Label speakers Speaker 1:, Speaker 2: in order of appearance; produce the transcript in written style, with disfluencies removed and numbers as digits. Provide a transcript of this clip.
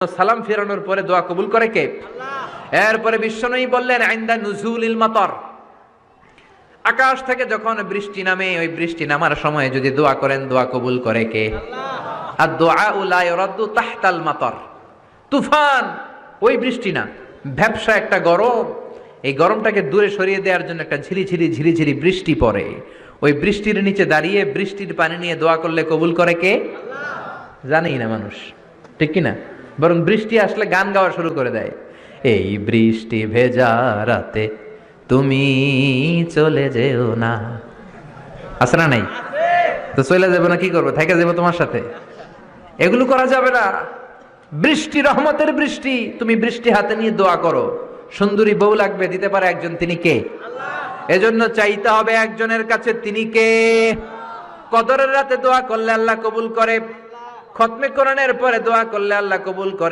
Speaker 1: সালাম ফেরানোর পরে দোয়া কবুল করে কে? এরপরে বিশ্বনবী বললেন ইনদা নুজুলিল মাতার, আকাশ থেকে যখন বৃষ্টি নামে ওই বৃষ্টি নামার সময় যদি দোয়া করেন দোয়া কবুল করে কে? আর দোয়া লা ইউরাদ্দু তাহতাল মাতার, তুফান ওই বৃষ্টি না, ভ্যাপসা একটা গরম, এই গরমটাকে দূরে সরিয়ে দেওয়ার জন্য একটা ঝিরিঝিরি ঝিরিঝিরি বৃষ্টি পড়ে, ওই বৃষ্টির নিচে দাঁড়িয়ে বৃষ্টির পানি নিয়ে দোয়া করলে কবুল করে কে? জানেই না মানুষ, ঠিক কি না? বরং বৃষ্টি আসলে গান গাওয়া শুরু করে দেয়, এই বৃষ্টি ভেজা রাতে তুমি চলে যেও না। আছে না নাই? তো চলে যাবো না, কি করবো? থেকে যাবো তোমার সাথে? এগুলো করা যাবে না। বৃষ্টি রহমতের বৃষ্টি, তুমি বৃষ্টি হাতে নিয়ে দোয়া করো। সুন্দরী বউ লাগবে, দিতে পারে একজন, তিনি কে? এজন্য চাইতে হবে একজনের কাছে, তিনি কে? কদরের রাতে দোয়া করলে আল্লাহ কবুল করে, খতমে কোরআনের পরে দোয়া করলে আল্লাহ কবুল করে।